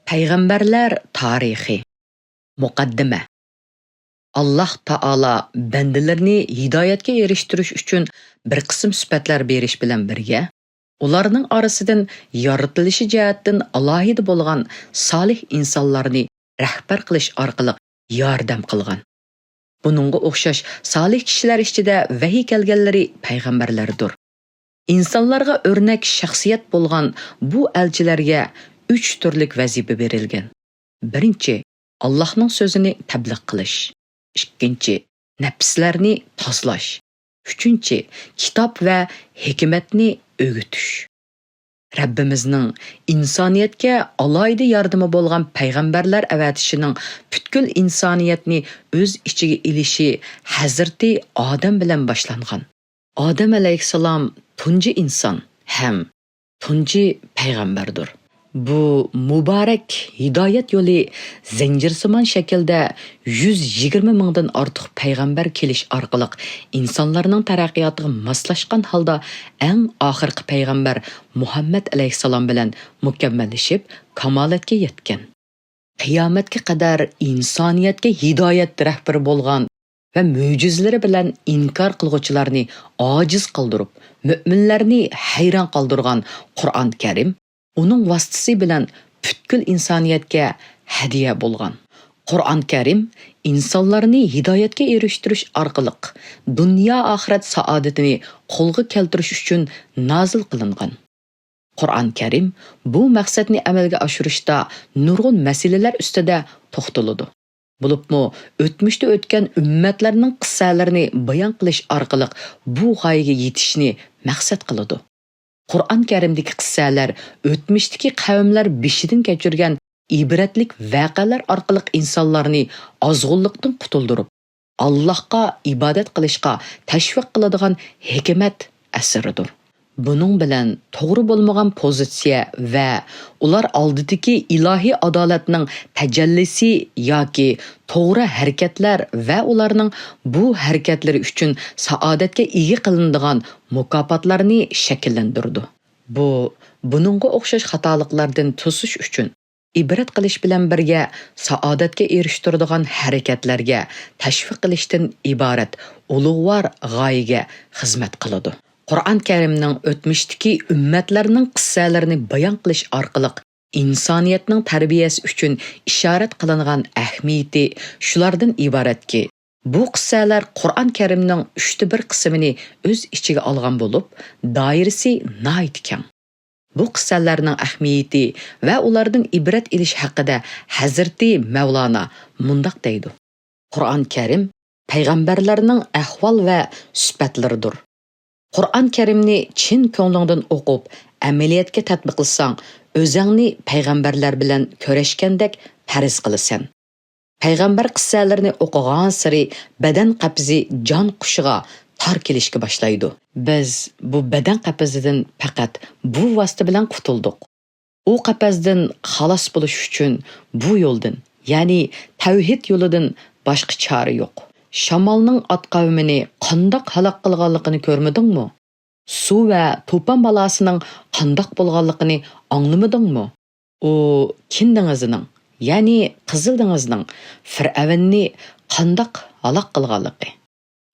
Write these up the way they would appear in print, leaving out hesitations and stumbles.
Payg'ambarlar tarixi. Muqaddima. Alloh taolo bandalarni hidoyatga erishtirish uchun bir qism sifatlar berish bilan birga, ularning orasidan yoritilishi jihatdan alohida bo'lgan solih insonlarni rahbar qilish orqali yordam qilgan. Buningga o'xshash solih kishilar ichida vahiy kelganlari payg'ambarlardir. İnsanlarga o'rnak shaxsiyat bo'lgan bu elchilarga 3 turlik vazifa berilgan. Birinchi, Allohning so'zini tabliq qilish. Ikkinchi, nafslarni tozalash. Uchinchi, kitob va hikmatni o'g'itish. Rabbimizning insoniyatga alohida yordami bo'lgan payg'ambarlar avatishining butkul insoniyatni o'z ichiga ilishi Hazrati Odam bilan boshlangan. Odam alayhissalom tunji inson ham tunji payg'ambardir. Bu muborak hidoyat yo'li zanjirsimon shaklda 120 mingdan ortiq payg'ambar kelish orqali insonlarning taraqqiyotiga moslashgan holda eng oxirgi payg'ambar Muhammad alayhissalom bilan mukammallashib kamolatga yetgan. Qiyomatga qadar insoniyatga hidoyat rahbari bo'lgan va mo'jizalari bilan inkor qilguvchilarni ojiz qildirib, mu'minlarni hayron qoldirgan Qur'on Karim uning vositasi bilan butkul insoniyatga hadiya bo'lgan. Qur'on Karim insonlarni hidoyatga erishtirish orqali dunyo oxirat saodatini qo'lga keltirish uchun nozil qilingan. Qur'on Karim bu maqsadni amalga oshirishda nurg'un masalalar ustida to'xtaladi. Bo'libmi, o'tmishda o'tgan ummatlarning qissalarini bayon qilish orqali bu g'oyaga yetishni maqsad qiladi. Qur'on Karimdagi qissalar o'tmishdagi qavmlar beshidan kechirgan ibratlik voqealar orqali insonlarni ozg'unlikdan qutuldirib, Allohga ibodat qilishga tashviq qiladigan hikmat asaridir. Buning bilan to'g'ri bo'lmagan pozitsiya va ular oldidagi ilohiy adolatning tajallisi yoki to'g'ri harakatlar va ularning bu harakatlari uchun saodatga ega qilinadigan mukofotlarni shakllantirdi. Buningga o'xshash xatoliklardan to'sish uchun ibrat qilish bilan birga saodatga erishtiradigan harakatlarga tashviq qilishdan iborat ulug'vor g'oyaga xizmat qiladi. Qur'on Karimning o'tmishdagi ummatlarning qissalarini bayon qilish orqali insoniyatning tarbiyasi uchun ishorat qilingan ahamiyati shulardan iboratki, bu qissalar Qur'on Karimning 1/3 qismini o'z ichiga olgan bo'lib, doirasi nihoyat keng. Bu qissalarning ahamiyati va ulardan ibrat olish haqida Hazrati Mavlana mundaq deydi. Qur'on Karim payg'ambarlarning ahvol va sifatlaridir. Qur'on Karimni chin ko'nglingdan o'qib, amaliyotga tatbiq qilsang, o'zingni payg'ambarlar bilan ko'rishgandek farz qilasan. Payg'ambar qissalarini o'qigan sari badan qabzi jon qushiga tor kelishga boshlaydi. Biz bu badan qapazidan faqat bu vosita bilan qutuldik. U qapazdan xalos bo'lish uchun bu yo'ldan, ya'ni tavhid yo'lidan boshqa chora yo'q. Shamolning ot qavmini qandoq halok qilganligini ko'rmadingmi? Suv va to'pon balasining qandoq bo'lganligini anglamadingmi? U kindingizning, ya'ni Qizil dengizning Fir'avnni qandoq halok qilganligi,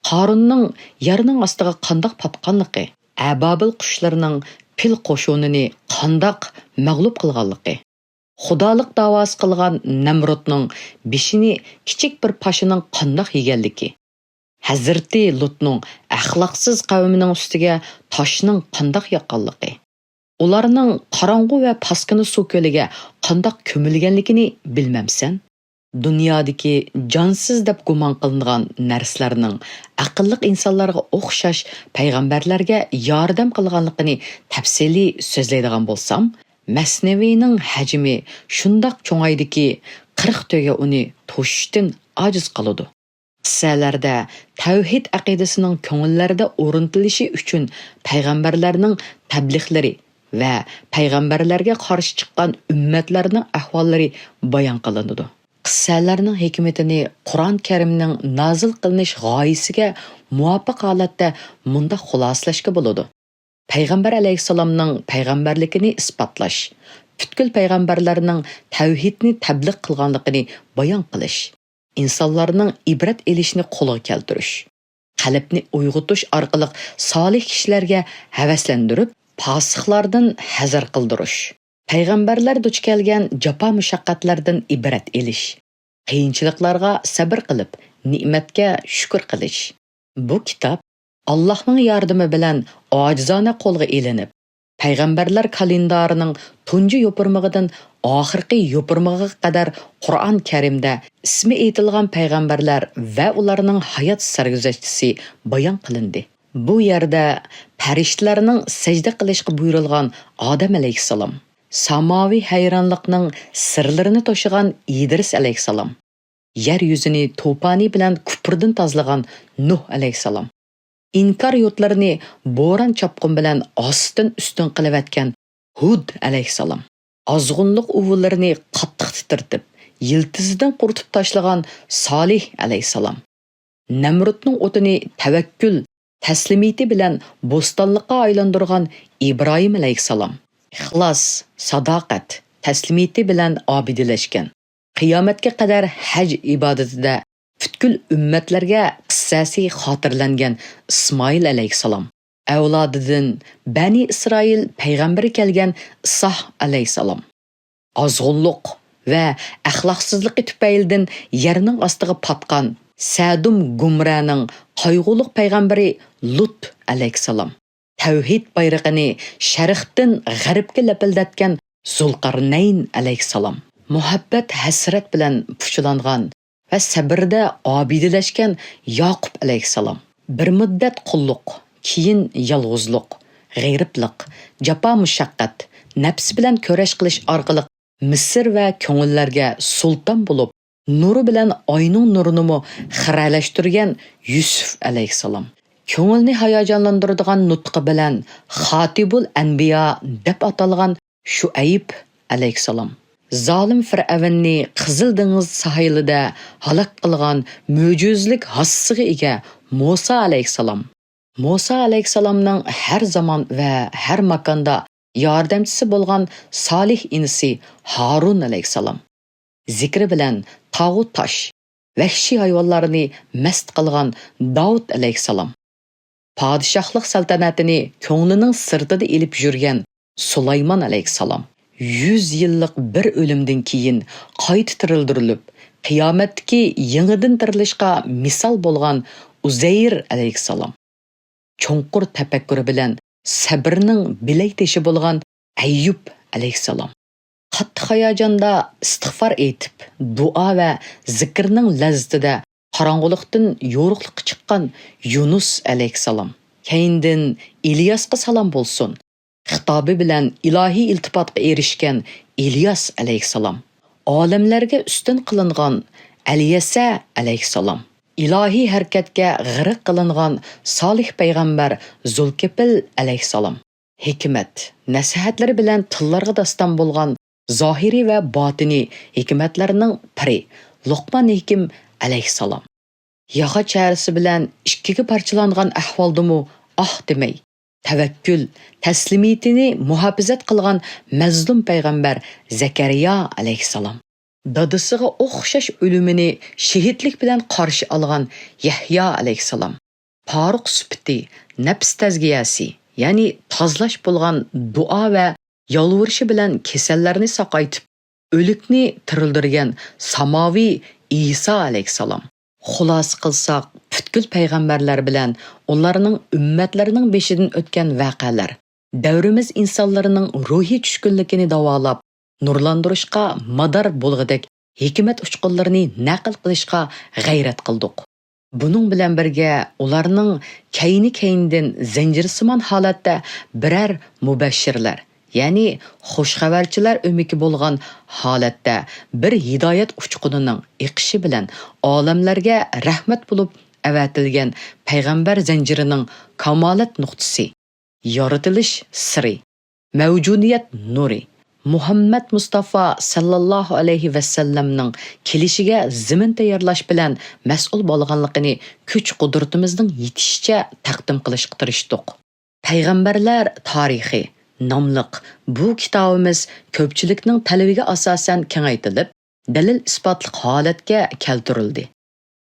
Qorunning yerning ostiga qandoq patqanligi, Ababil qushlarining pil qo'shunini qandoq mag'lub qilganligi, Xudolik da'vosi qilgan Namrudning beshini kichik bir pashining qandoq yeganligi, Hazrati Lutning axloqsiz qavmining ustiga toshning qandoq yoqqanligi, ularning qorong'u va paskini suv ko'liga qandoq ko'milganligini bilmamsan? Dunyodagi jonsiz deb gumon qilingan narsalarning aqlli insonlarga o'xshash payg'ambarlarga yordam qilganligini tafsiliy so'zlaydigan bo'lsam, Masnaviyning hajmi shundoq cho'ngaydiki, 40 to'ga uni to'shishdan ojiz qoladi. Qissalarda tavhid aqidasining ko'ngillarida o'rnatilishi uchun payg'ambarlarning tabliğlari va payg'ambarlarga qarshi chiqqan ummatlarning ahvollari bayon qilinadi. Qissalarning hikmatini Qur'on Karimning nozil qilinish g'oyasiga muvofiq holatda munda xulosalashga bo'ladi. Payg'ambar alayhissalomning payg'ambarligini isbotlash, Бүткүл пайгамбарларның тәвхидni təbliğ qilganligini bayon qilish, insonlarning ibrat elishni qo'lga keltirish, qalbni uyg'otish orqali solih kishilarga havaslantirib, fosiqlardan hazar qildirish, payg'ambarlar duch kelgan jafo mushaqqatlardan ibrat elish, qiyinchiliklarga sabr qilib, ne'matga shukr qilish. Bu kitob Allohning yordami bilan ojizona qo'lga elinib, payg'ambarlar kalendarining tunji yo'pirmig'idan oxirgi yo'pirmig'iga qadar Qur'on Karimda ismi aytilgan payg'ambarlar va ularning hayot sarguzashtisi bayon qilindi. Bu yerda farishtalarning sajda qilishga buyurilgan Odam alayhissalom, samoviy hayronlikning sirlarini to'shigan Idris alayhissalom, yer yuzini to'poni bilan kufrdan tozalagan Nuh alayhissalom, inkor yurtlarini bo'ron chopqin bilan ostin ustun qilayotgan Hud alayhissalom, azg'unliq uvullarini qattiq titirtib, yiltizidan quritib tashlagan Solih alayhissalom, Namrudning o'tini tavakkul, taslimiyati bilan bo'stonliqqa aylantirgan Ibrohim alayhissalom, ixlos, sadoqat, taslimiyati bilan obidilashgan, qiyomatga qadar haj ibodatida butkul ummatlarga qissasi xotirlangan Ismoil alayhissalom, avlodidan Bani Isroil payg'ambari kelgan Isoh alayhissalom, azg'unliq va axloqsizligi tufaylidan yerning ostiga patgan Sadum Gumraning qayg'uliq payg'ambari Lut alayhissalom, tavhid bayrog'ini sharqdan g'arbga lapildatgan Zulqarnayn alayhissalom, muhabbat hasrat bilan puchlangan va sabrda obidilashgan Yoqub alayhissalom, bir muddat qulluq, keyin yolg'izlik, g'ayriblik, jafo mushaqqat, nafs bilan kurash qilish orqali Misr va ko'ngillarga sulton bo'lib, nuri bilan oyning nurini xiralashtirgan Yusuf alayhissalom, ko'ngilni hayajonlantiradigan nutqi bilan Xatibul Anbiya deb atalgan Shuayb alayhissalom, zolim Fir'avnni Qizil dengiz sahilida halok qilgan mo'jizalik hassiga ega Musa alayhissalom, Musa alayhissalomning har zamon va har makonda yordamchisi bo'lgan solih inisi Harun alayhissalom, zikri bilan tog'ut tosh, vahshiy hayvonlarni mast qilgan Davud alayhissalom, podshohlik saltanatini ko'nglining sirtida elib yurgan Sulaymon alayhissalom, 100 yillik bir o'limdan keyin qayta tirildirilib, qiyomatdagi yangidan tirilishga misol bo'lgan Uzayr alayhissalom, cho'nqur tafakkuri bilan sabrning bilak teshi bo'lgan Ayyub alayhissalom, qattiq hayajonda istig'for aytib, duo va zikrning lazzatida qorong'ulikdan yo'riqlikqa chiqqan Yunus alayhissalom, keyindan Ilyosga salom bo'lsin, xitobi bilan ilohiy iltifotga erishgan Ilyos alayhissalom, olamlarga ustun qilingan Aliyasa alayhissalom, ilohiy harakatga g'irq qilingan solih payg'ambar Zulkifl alayhissalom, hikmat, nasihatlari bilan tillarga daston bo'lgan zohiriy va botiniy hikmatlarning piri Luqman Hakim alayhissalom, yog'och charisi bilan ikkiga parchalangan ahvoldimi demay, tavakkul, taslimiyatini muhofazat qilgan mazlum payg'ambar Zakariya alayhissalom, dadasiga o'xshash o'limini shahidlik bilan qarshi olgan Yahyo alayhissalom, Faruq sufiti, nafs tazkiyasi, ya'ni tozlash bo'lgan duo va yolvurishi bilan kasallarni saqaytib, o'likni tirildirgan samoviy Isa alayhissalom. Xulos qilsak, butkul payg'ambarlar bilan ularning ummatlarining beshidan o'tgan voqealar davrimiz insonlarining ruhiy tushkunligini davolab, nurlantirishga mador bo'lg'idek hikmat uchqunlarini naql qilishga g'ayrat qildik. Buning bilan birga ularning kayni-kayindan zanjirsimon holatda birar mubashshirlar, ya'ni xushxabarchilar o'miki bo'lgan holatda bir hidoyat uchqunining iqishi bilan olamlarga rahmat bo'lib avatilgan payg'ambar zanjirining kamolat nuqtasi, yoritilish siri, mavjudiyat nuri, Muhammad Mustafa sallallohu alayhi va sallamning kelishiga zimin tayyorlash bilan mas'ul bo'lganligini kuch-qudratimizning yetishicha taqdim qilishga tirishdik. Payg'ambarlar tarixi nomliq bu kitobimiz ko'pchilikning talabiga asosan kengaytirilib, dalil isbotli holatga keltirildi.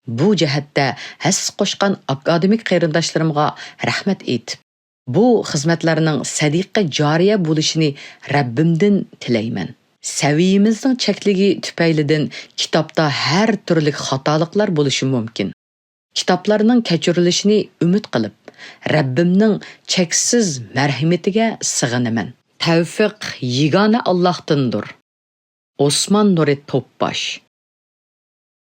Bu jihatda hassiz qo'shgan akademik qarindoshlarimga rahmat aytib, bu xizmatlarning sadiqa joriya bo'lishini Rabbimdan tilayman. Saviyimizning chekligi tufaylidan kitobda har turli xatoliklar bo'lishi mumkin. Kitoblarning kechirilishini umid qilib, Rabbimning cheksiz marhamatiga sig'inaman. Tavfiq yagona Allohdandir. Osman Nuri Topbash.